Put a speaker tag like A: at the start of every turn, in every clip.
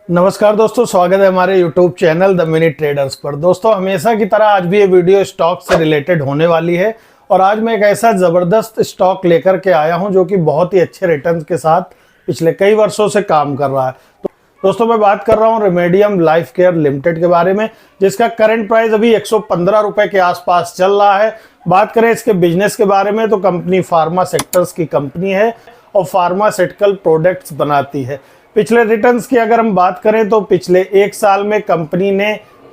A: नमस्कार दोस्तों, स्वागत है हमारे YouTube channel the mini traders पर। दोस्तों, हमेशा की तरह आज भी ये वीडियो स्टॉक से रिलेटेड होने वाली है और आज मैं एक ऐसा ज़बरदस्त स्टॉक लेकर के आया हूं जो कि बहुत ही अच्छे रिटर्न्स के साथ पिछले कई वर्षों से काम कर रहा है। तो दोस्तों, मैं बात कर रहा हूं रेमेडियम लाइफ केयर लिमिटेड के बारे में, जिसका करंट प्राइस अभी 115 रुपए के आसपास चल रहा है। बात करें इसके बिजनेस के बारे में तो कंपनी फार्मा सेक्टर्स की कंपनी है और फार्मास्यूटिकल प्रोडक्ट्स बनाती है। पिछले रिटर्न्स की अगर हम बात करें तो पिछले एक साल में कंपनी ने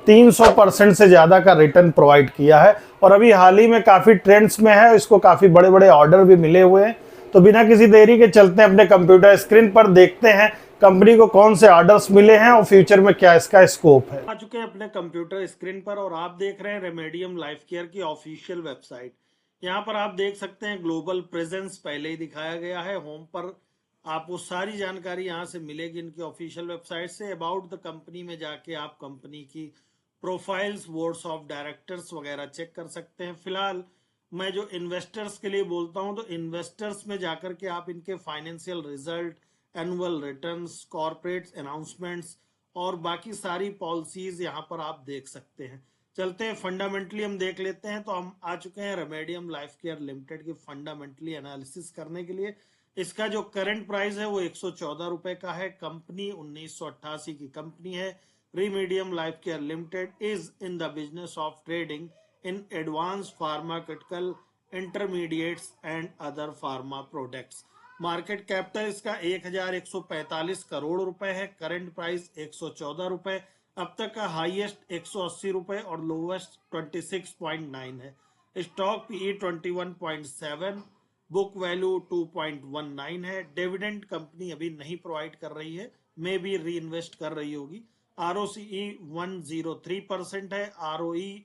A: 300% से ज़्यादा का रिटर्न प्रोवाइड किया है और अभी हाल ही में काफ़ी ट्रेंड्स में है। इसको काफ़ी बड़े बड़े ऑर्डर भी मिले हुए हैं। तो बिना किसी देरी के चलते हैं अपने कंप्यूटर स्क्रीन पर, देखते हैं कंपनी को कौन से ऑर्डर्स मिले हैं और फ्यूचर में क्या इसका स्कोप है। आ चुके हैं अपने कंप्यूटर स्क्रीन पर और आप देख रहे हैं रेमेडियम लाइफ केयर की ऑफिशियल वेबसाइट। यहाँ पर आप देख सकते हैं ग्लोबल प्रेजेंस पहले ही दिखाया गया है। होम पर आपको सारी जानकारी यहाँ से मिलेगी इनकी ऑफिशियल वेबसाइट से। अबाउट द कंपनी में जाके आप कंपनी की प्रोफाइल्स, बोर्ड्स ऑफ डायरेक्टर्स वगैरह चेक कर सकते हैं। फिलहाल मैं जो इन्वेस्टर्स के लिए बोलता हूँ तो इन्वेस्टर्स में जाकर के आप इनके financial result, annual returns, corporate announcements और बाकी सारी पॉलिसीज यहाँ पर आप देख सकते हैं। चलते हैं फंडामेंटली हम देख लेते हैं। तो हम आ चुके हैं रेमेडियम लाइफ केयर लिमिटेड की फंडामेंटली एनालिसिस करने के लिए। इसका जो करंट प्राइस है वो 114 रुपए का है। कंपनी 1988 की कंपनी है। Remedium life care limited is in the business of trading in advance pharmaceutical intermediates and other pharma products. Market capital इसका 1145 करोड़ रुपए है। करंट प्राइस 114 रुपए। अब तक का हाईएस्ट 180 रुपए और लोवेस्ट 26.9 है। स्टॉक पीई 21.7, बुक वैल्यू 2.19 है। डिविडेंड कंपनी अभी नहीं प्रोवाइड कर रही है, मे बी री इन्वेस्ट कर रही होगी। आरओसीई 103% है। आरओई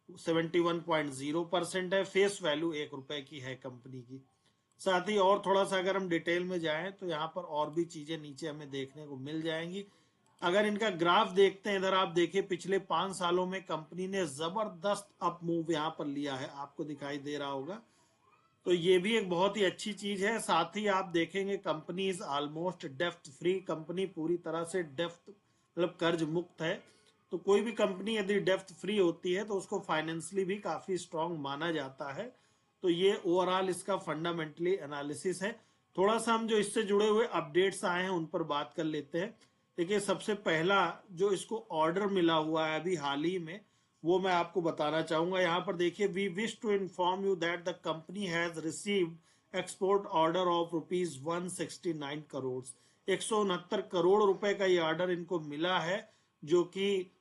A: 71.0% है। फेस वैल्यू 1 रुपए की है कंपनी की। साथ ही और थोड़ा सा अगर हम डिटेल में जाएं तो यहाँ पर और भी चीजें नीचे हमें देखने को मिल जाएंगी। अगर इनका ग्राफ देखते हैं, इधर आप देखिए पिछले 5 सालों में कंपनी ने जबरदस्त अप मूव यहाँ पर लिया है, आपको दिखाई दे रहा होगा। तो ये भी एक बहुत ही अच्छी चीज है। साथ ही आप देखेंगे कंपनी इज ऑलमोस्ट डेफ्ट फ्री। कंपनी पूरी तरह से डेफ्ट मतलब कर्ज मुक्त है। तो कोई भी कंपनी यदि डेफ्ट फ्री होती है तो उसको फाइनेंशियली भी काफी स्ट्रांग माना जाता है। तो ये ओवरऑल इसका फंडामेंटली एनालिसिस है। थोड़ा सा हम जो इससे जुड़े हुए अपडेट्स आए हैं उन पर बात कर लेते हैं। देखिए, सबसे पहला जो इसको ऑर्डर मिला हुआ है अभी हाल ही में, वो मैं आपको बताना चाहूंगा। यहाँ पर देखिए, we wish to inform you that the company has received export order of rupees 169 crore. 169 crore रुपए का ये ऑर्डर इनको मिला है, जो कि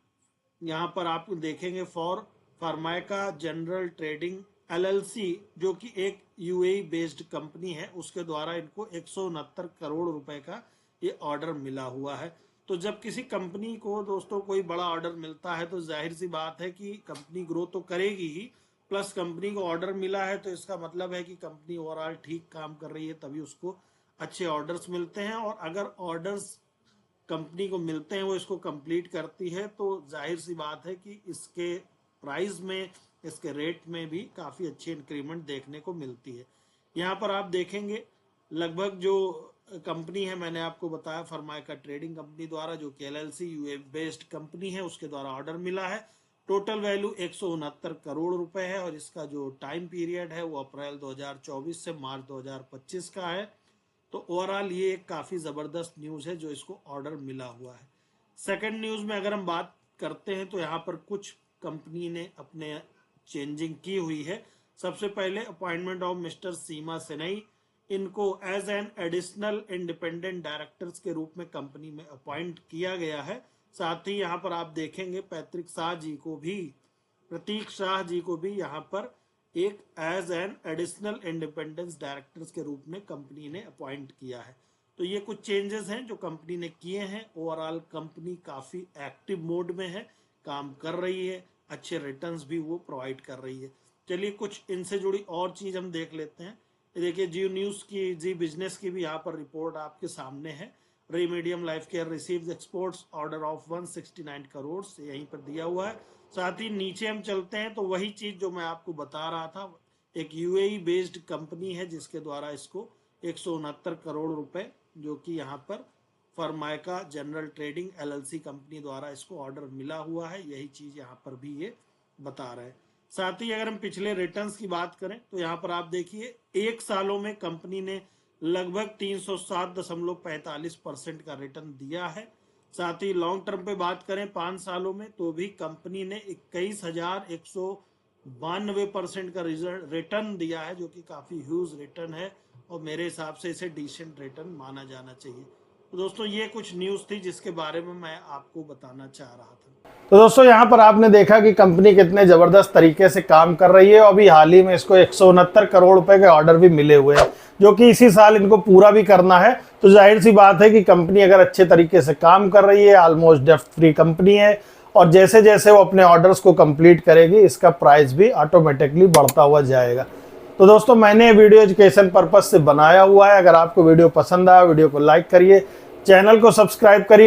A: यहाँ पर आप देखेंगे फॉर फार्माइका जनरल ट्रेडिंग एलएलसी, जो कि एक यूएई बेस्ड कंपनी है, उसके द्वारा इनको 169 करोड़ रुपए का ये ऑर्डर मिला हुआ है। तो जब किसी कंपनी को दोस्तों कोई बड़ा ऑर्डर मिलता है तो जाहिर सी बात है कि कंपनी ग्रो तो करेगी ही, प्लस कंपनी को ऑर्डर मिला है तो इसका मतलब है कि कंपनी ओवरऑल ठीक काम कर रही है, तभी उसको अच्छे ऑर्डर्स मिलते हैं। और अगर ऑर्डर्स कंपनी को मिलते हैं वो इसको कंप्लीट करती है तो जाहिर सी बात है कि इसके प्राइस में, इसके रेट में भी काफ़ी अच्छी इंक्रीमेंट देखने को मिलती है। यहाँ पर आप देखेंगे लगभग जो कंपनी है, मैंने आपको बताया फर्माइका ट्रेडिंग कंपनी द्वारा, जो कि एलएलसी यूए बेस्ड कंपनी है, उसके द्वारा ऑर्डर मिला है। टोटल वैल्यू 169 करोड़ रुपए है और इसका जो टाइम पीरियड है वो अप्रैल 2024 से मार्च 2025 का है। तो ओवरऑल ये एक काफ़ी ज़बरदस्त न्यूज़ है जो इसको ऑर्डर मिला हुआ है। सेकंड न्यूज़ में अगर हम बात करते हैं तो यहाँ पर कुछ कंपनी ने अपने चेंजिंग की हुई है। सबसे पहले appointment of mister Seema Senai, इनको as an additional independent directors के रूप में कंपनी में अपॉइंट किया गया है। साथ ही यहाँ पर आप देखेंगे प्रतीक शाह जी को भी यहाँ पर एक as an additional independence directors के रूप में कंपनी ने अपॉइंट किया है। तो ये कुछ चेंजेस हैं जो कंपनी ने किए हैं। ओवरऑल कंपनी काफ़ी एक्टिव मोड में है, काम कर रही है, अच्छे रिटर्न्स भी वो प्रोवाइड कर रही है। चलिए कुछ इनसे जुड़ी और चीज़ हम देख लेते हैं। देखिए, जी न्यूज़ की, जी बिजनेस की भी यहाँ पर रिपोर्ट आपके सामने है। Remedium life care receives exports order of 169 crore, यहीं पर दिया हुआ है। साथ ही नीचे हम चलते हैं तो वही चीज़ जो मैं आपको बता रहा था, एक यूएई बेस्ड कंपनी है जिसके द्वारा इसको 169 करोड़ रुपए, जो कि यहाँ पर फॉर्माइका जनरल ट्रेडिंग LLC कंपनी द्वारा इसको ऑर्डर मिला हुआ है। यही चीज यहाँ पर भी ये बता रहे हैं। साथ ही अगर हम पिछले रिटर्न्स की बात करें तो यहाँ पर आप देखिए 1 सालों में कंपनी ने लगभग 307.45% का रिटर्न दिया है। साथ ही लॉन्ग टर्म पे बात करें 5 सालों में तो भी कंपनी ने 21,192% का रिटर्न दिया है, जो कि काफी ह्यूज रिटर्न है और मेरे हिसाब से इसे डिसेंट रिटर्न माना जाना चाहिए। तो दोस्तों ये कुछ न्यूज थी जिसके बारे में मैं आपको बताना चाह रहा था।
B: तो दोस्तों यहाँ पर आपने देखा कि कंपनी कितने जबरदस्त तरीके से काम कर रही है और अभी हाल ही में इसको 169 करोड़ रुपए के ऑर्डर भी मिले हुए हैं, जो कि इसी साल इनको पूरा भी करना है। तो जाहिर सी बात है कि कंपनी अगर अच्छे तरीके से काम कर रही है, ऑलमोस्ट डेब्ट फ्री कंपनी है, और जैसे जैसे वो अपने ऑर्डर्स को कंप्लीट करेगी इसका प्राइस भी ऑटोमेटिकली बढ़ता हुआ जाएगा। तो दोस्तों मैंने वीडियो एजुकेशन पर्पज से बनाया हुआ है। अगर आपको वीडियो पसंद आया, वीडियो को लाइक करिए, चैनल को सब्सक्राइब करिए